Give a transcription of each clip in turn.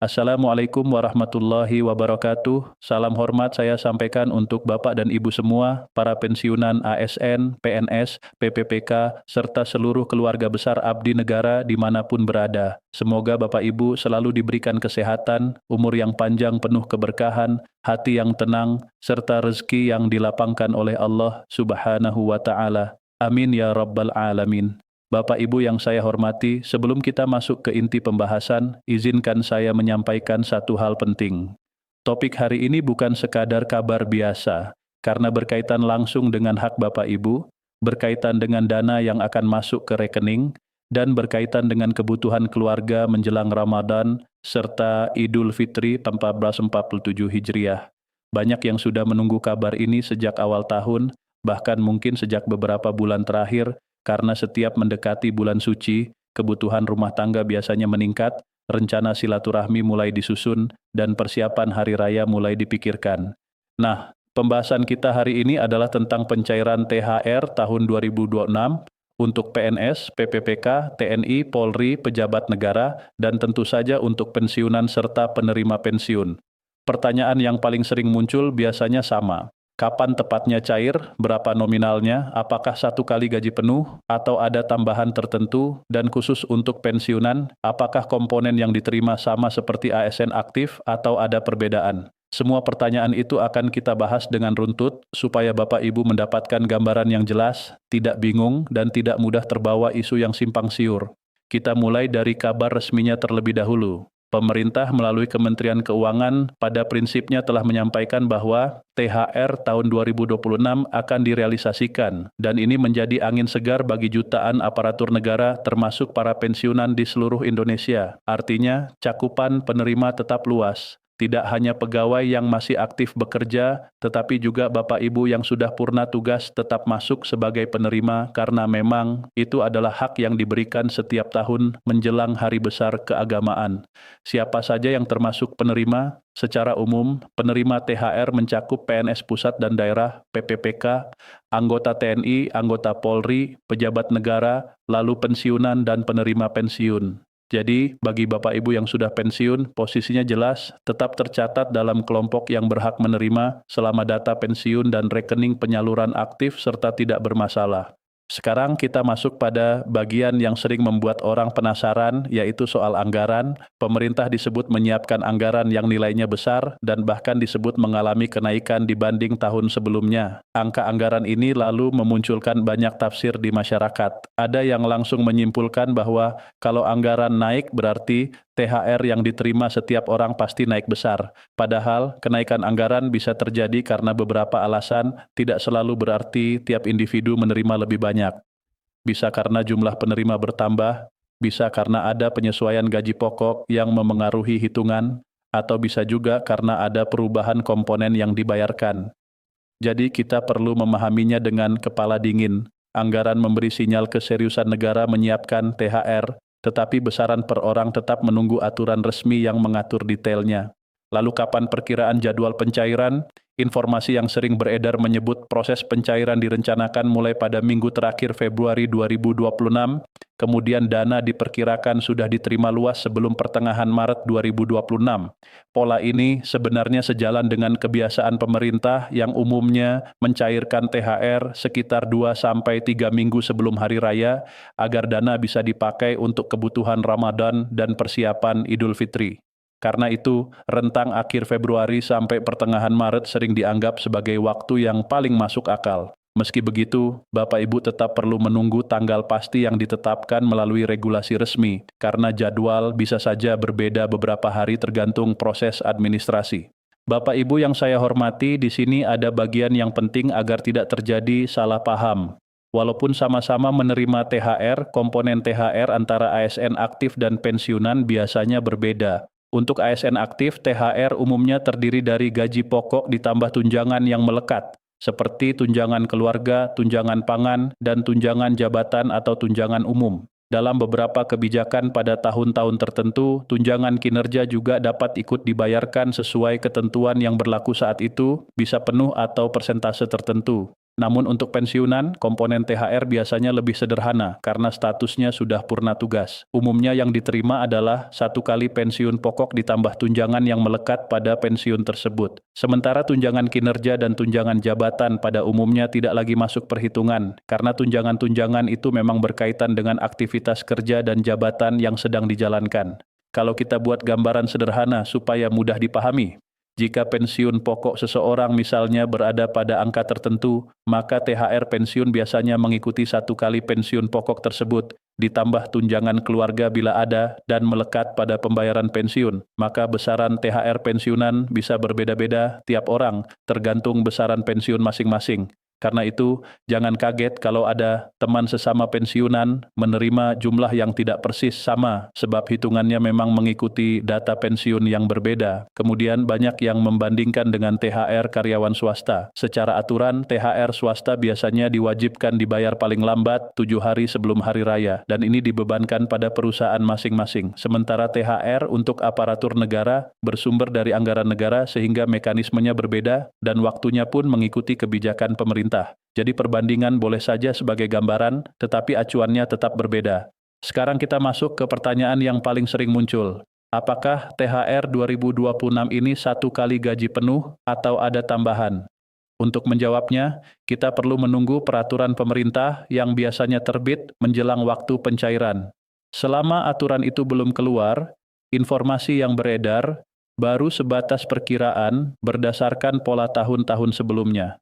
Assalamualaikum warahmatullahi wabarakatuh. Salam hormat saya sampaikan untuk Bapak dan Ibu semua, para pensiunan ASN, PNS, PPPK, serta seluruh keluarga besar abdi negara dimanapun berada. Semoga Bapak Ibu selalu diberikan kesehatan, umur yang panjang penuh keberkahan, hati yang tenang, serta rezeki yang dilapangkan oleh Allah Subhanahu wa Ta'ala. Amin ya Rabbal 'Alamin. Bapak Ibu yang saya hormati, sebelum kita masuk ke inti pembahasan, izinkan saya menyampaikan satu hal penting. Topik hari ini bukan sekadar kabar biasa, karena berkaitan langsung dengan hak Bapak Ibu, berkaitan dengan dana yang akan masuk ke rekening, dan berkaitan dengan kebutuhan keluarga menjelang Ramadan, serta Idul Fitri 1447 Hijriah. Banyak yang sudah menunggu kabar ini sejak awal tahun, bahkan mungkin sejak beberapa bulan terakhir, karena setiap mendekati bulan suci, kebutuhan rumah tangga biasanya meningkat, rencana silaturahmi mulai disusun, dan persiapan hari raya mulai dipikirkan. Nah, pembahasan kita hari ini adalah tentang pencairan THR tahun 2026 untuk PNS, PPPK, TNI, Polri, pejabat negara, dan tentu saja untuk pensiunan serta penerima pensiun. Pertanyaan yang paling sering muncul biasanya sama. Kapan tepatnya cair, berapa nominalnya, apakah satu kali gaji penuh, atau ada tambahan tertentu, dan khusus untuk pensiunan, apakah komponen yang diterima sama seperti ASN aktif atau ada perbedaan? Semua pertanyaan itu akan kita bahas dengan runtut, supaya Bapak Ibu mendapatkan gambaran yang jelas, tidak bingung, dan tidak mudah terbawa isu yang simpang siur. Kita mulai dari kabar resminya terlebih dahulu. Pemerintah melalui Kementerian Keuangan pada prinsipnya telah menyampaikan bahwa THR tahun 2026 akan direalisasikan, dan ini menjadi angin segar bagi jutaan aparatur negara termasuk para pensiunan di seluruh Indonesia. Artinya, cakupan penerima tetap luas. Tidak hanya pegawai yang masih aktif bekerja, tetapi juga Bapak Ibu yang sudah purna tugas tetap masuk sebagai penerima karena memang itu adalah hak yang diberikan setiap tahun menjelang hari besar keagamaan. Siapa saja yang termasuk penerima? Secara umum, penerima THR mencakup PNS pusat dan daerah, PPPK, anggota TNI, anggota Polri, pejabat negara, lalu pensiunan dan penerima pensiun. Jadi, bagi Bapak Ibu yang sudah pensiun, posisinya jelas, tetap tercatat dalam kelompok yang berhak menerima selama data pensiun dan rekening penyaluran aktif serta tidak bermasalah. Sekarang kita masuk pada bagian yang sering membuat orang penasaran, yaitu soal anggaran. Pemerintah disebut menyiapkan anggaran yang nilainya besar dan bahkan disebut mengalami kenaikan dibanding tahun sebelumnya. Angka anggaran ini lalu memunculkan banyak tafsir di masyarakat. Ada yang langsung menyimpulkan bahwa kalau anggaran naik berarti THR yang diterima setiap orang pasti naik besar. Padahal, kenaikan anggaran bisa terjadi karena beberapa alasan, tidak selalu berarti tiap individu menerima lebih banyak. Bisa karena jumlah penerima bertambah, bisa karena ada penyesuaian gaji pokok yang memengaruhi hitungan, atau bisa juga karena ada perubahan komponen yang dibayarkan. Jadi kita perlu memahaminya dengan kepala dingin. Anggaran memberi sinyal keseriusan negara menyiapkan THR, tetapi besaran per orang tetap menunggu aturan resmi yang mengatur detailnya. Lalu kapan perkiraan jadwal pencairan? Informasi yang sering beredar menyebut proses pencairan direncanakan mulai pada minggu terakhir Februari 2026, kemudian dana diperkirakan sudah diterima luas sebelum pertengahan Maret 2026. Pola ini sebenarnya sejalan dengan kebiasaan pemerintah yang umumnya mencairkan THR sekitar 2-3 minggu sebelum hari raya agar dana bisa dipakai untuk kebutuhan Ramadan dan persiapan Idul Fitri. Karena itu, rentang akhir Februari sampai pertengahan Maret sering dianggap sebagai waktu yang paling masuk akal. Meski begitu, Bapak Ibu tetap perlu menunggu tanggal pasti yang ditetapkan melalui regulasi resmi, karena jadwal bisa saja berbeda beberapa hari tergantung proses administrasi. Bapak Ibu yang saya hormati, di sini ada bagian yang penting agar tidak terjadi salah paham. Walaupun sama-sama menerima THR, komponen THR antara ASN aktif dan pensiunan biasanya berbeda. Untuk ASN aktif, THR umumnya terdiri dari gaji pokok ditambah tunjangan yang melekat, seperti tunjangan keluarga, tunjangan pangan, dan tunjangan jabatan atau tunjangan umum. Dalam beberapa kebijakan pada tahun-tahun tertentu, tunjangan kinerja juga dapat ikut dibayarkan sesuai ketentuan yang berlaku saat itu, bisa penuh atau persentase tertentu. Namun untuk pensiunan, komponen THR biasanya lebih sederhana karena statusnya sudah purna tugas. Umumnya yang diterima adalah 1 kali pensiun pokok ditambah tunjangan yang melekat pada pensiun tersebut. Sementara tunjangan kinerja dan tunjangan jabatan pada umumnya tidak lagi masuk perhitungan, karena tunjangan-tunjangan itu memang berkaitan dengan aktivitas kerja dan jabatan yang sedang dijalankan. Kalau kita buat gambaran sederhana supaya mudah dipahami, jika pensiun pokok seseorang misalnya berada pada angka tertentu, maka THR pensiun biasanya mengikuti 1 kali pensiun pokok tersebut, ditambah tunjangan keluarga bila ada, dan melekat pada pembayaran pensiun. Maka besaran THR pensiunan bisa berbeda-beda tiap orang, tergantung besaran pensiun masing-masing. Karena itu, jangan kaget kalau ada teman sesama pensiunan menerima jumlah yang tidak persis sama, sebab hitungannya memang mengikuti data pensiun yang berbeda. Kemudian banyak yang membandingkan dengan THR karyawan swasta. Secara aturan, THR swasta biasanya diwajibkan dibayar paling lambat 7 hari sebelum hari raya, dan ini dibebankan pada perusahaan masing-masing. Sementara THR untuk aparatur negara bersumber dari anggaran negara sehingga mekanismenya berbeda dan waktunya pun mengikuti kebijakan pemerintah. Jadi perbandingan boleh saja sebagai gambaran, tetapi acuannya tetap berbeda. Sekarang kita masuk ke pertanyaan yang paling sering muncul. Apakah THR 2026 ini 1 kali gaji penuh atau ada tambahan? Untuk menjawabnya, kita perlu menunggu peraturan pemerintah yang biasanya terbit menjelang waktu pencairan. Selama aturan itu belum keluar, informasi yang beredar baru sebatas perkiraan berdasarkan pola tahun-tahun sebelumnya.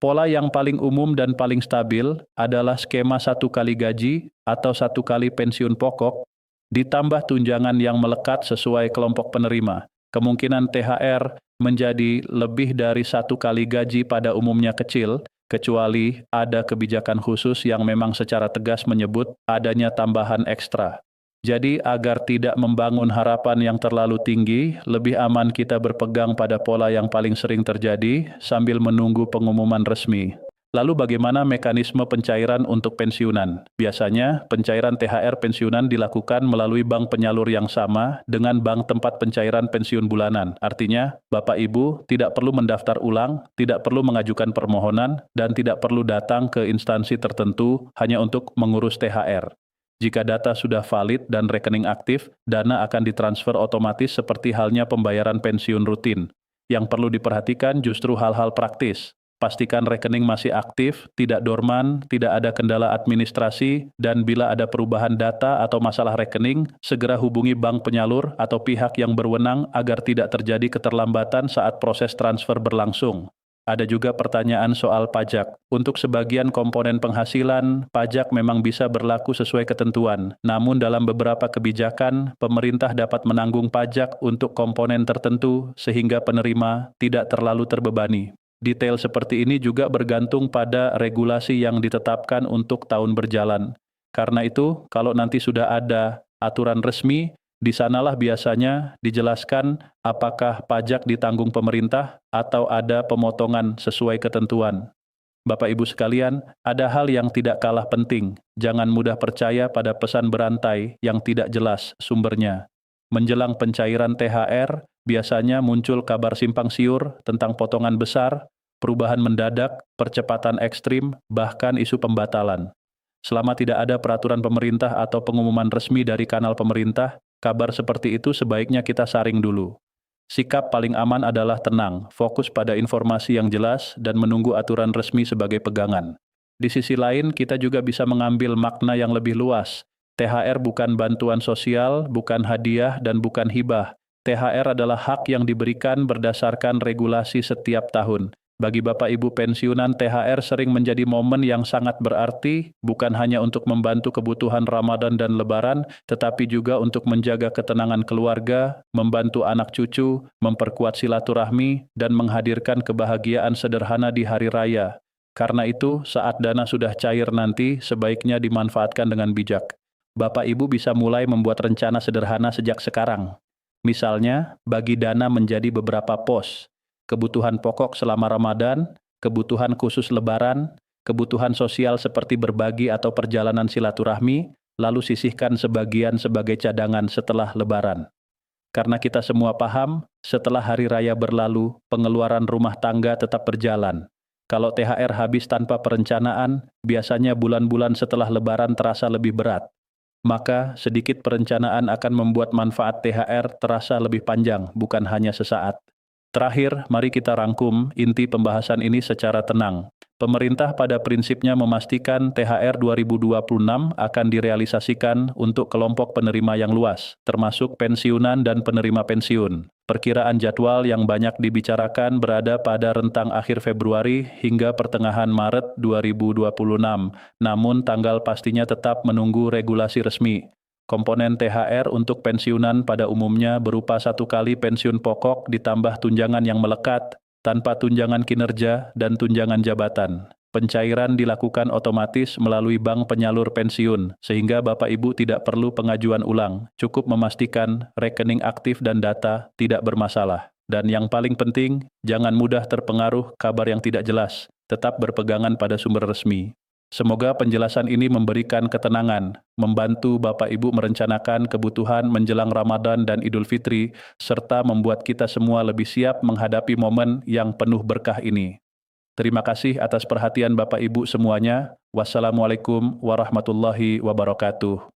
Pola yang paling umum dan paling stabil adalah skema 1 kali gaji atau 1 kali pensiun pokok, ditambah tunjangan yang melekat sesuai kelompok penerima. Kemungkinan THR menjadi lebih dari 1 kali gaji pada umumnya kecil, kecuali ada kebijakan khusus yang memang secara tegas menyebut adanya tambahan ekstra. Jadi agar tidak membangun harapan yang terlalu tinggi, lebih aman kita berpegang pada pola yang paling sering terjadi sambil menunggu pengumuman resmi. Lalu bagaimana mekanisme pencairan untuk pensiunan? Biasanya, pencairan THR pensiunan dilakukan melalui bank penyalur yang sama dengan bank tempat pencairan pensiun bulanan. Artinya, Bapak Ibu tidak perlu mendaftar ulang, tidak perlu mengajukan permohonan, dan tidak perlu datang ke instansi tertentu hanya untuk mengurus THR. Jika data sudah valid dan rekening aktif, dana akan ditransfer otomatis seperti halnya pembayaran pensiun rutin. Yang perlu diperhatikan justru hal-hal praktis. Pastikan rekening masih aktif, tidak dorman, tidak ada kendala administrasi, dan bila ada perubahan data atau masalah rekening, segera hubungi bank penyalur atau pihak yang berwenang agar tidak terjadi keterlambatan saat proses transfer berlangsung. Ada juga pertanyaan soal pajak. Untuk sebagian komponen penghasilan, pajak memang bisa berlaku sesuai ketentuan. Namun dalam beberapa kebijakan, pemerintah dapat menanggung pajak untuk komponen tertentu sehingga penerima tidak terlalu terbebani. Detail seperti ini juga bergantung pada regulasi yang ditetapkan untuk tahun berjalan. Karena itu, kalau nanti sudah ada aturan resmi, di sanalah biasanya dijelaskan apakah pajak ditanggung pemerintah atau ada pemotongan sesuai ketentuan. Bapak Ibu sekalian, ada hal yang tidak kalah penting. Jangan mudah percaya pada pesan berantai yang tidak jelas sumbernya. Menjelang pencairan THR, biasanya muncul kabar simpang siur tentang potongan besar, perubahan mendadak, percepatan ekstrim, bahkan isu pembatalan. Selama tidak ada peraturan pemerintah atau pengumuman resmi dari kanal pemerintah, kabar seperti itu sebaiknya kita saring dulu. Sikap paling aman adalah tenang, fokus pada informasi yang jelas, dan menunggu aturan resmi sebagai pegangan. Di sisi lain, kita juga bisa mengambil makna yang lebih luas. THR bukan bantuan sosial, bukan hadiah, dan bukan hibah. THR adalah hak yang diberikan berdasarkan regulasi setiap tahun. Bagi Bapak Ibu pensiunan, THR sering menjadi momen yang sangat berarti, bukan hanya untuk membantu kebutuhan Ramadan dan Lebaran, tetapi juga untuk menjaga ketenangan keluarga, membantu anak cucu, memperkuat silaturahmi, dan menghadirkan kebahagiaan sederhana di hari raya. Karena itu, saat dana sudah cair nanti, sebaiknya dimanfaatkan dengan bijak. Bapak Ibu bisa mulai membuat rencana sederhana sejak sekarang. Misalnya, bagi dana menjadi beberapa pos. Kebutuhan pokok selama Ramadan, kebutuhan khusus Lebaran, kebutuhan sosial seperti berbagi atau perjalanan silaturahmi, lalu sisihkan sebagian sebagai cadangan setelah Lebaran. Karena kita semua paham, setelah hari raya berlalu, pengeluaran rumah tangga tetap berjalan. Kalau THR habis tanpa perencanaan, biasanya bulan-bulan setelah Lebaran terasa lebih berat. Maka, sedikit perencanaan akan membuat manfaat THR terasa lebih panjang, bukan hanya sesaat. Terakhir, mari kita rangkum inti pembahasan ini secara tenang. Pemerintah pada prinsipnya memastikan THR 2026 akan direalisasikan untuk kelompok penerima yang luas, termasuk pensiunan dan penerima pensiun. Perkiraan jadwal yang banyak dibicarakan berada pada rentang akhir Februari hingga pertengahan Maret 2026, namun tanggal pastinya tetap menunggu regulasi resmi. Komponen THR untuk pensiunan pada umumnya berupa 1 kali pensiun pokok ditambah tunjangan yang melekat, tanpa tunjangan kinerja dan tunjangan jabatan. Pencairan dilakukan otomatis melalui bank penyalur pensiun, sehingga Bapak Ibu tidak perlu pengajuan ulang, cukup memastikan rekening aktif dan data tidak bermasalah. Dan yang paling penting, jangan mudah terpengaruh kabar yang tidak jelas, tetap berpegangan pada sumber resmi. Semoga penjelasan ini memberikan ketenangan, membantu Bapak Ibu merencanakan kebutuhan menjelang Ramadan dan Idul Fitri, serta membuat kita semua lebih siap menghadapi momen yang penuh berkah ini. Terima kasih atas perhatian Bapak Ibu semuanya. Wassalamualaikum warahmatullahi wabarakatuh.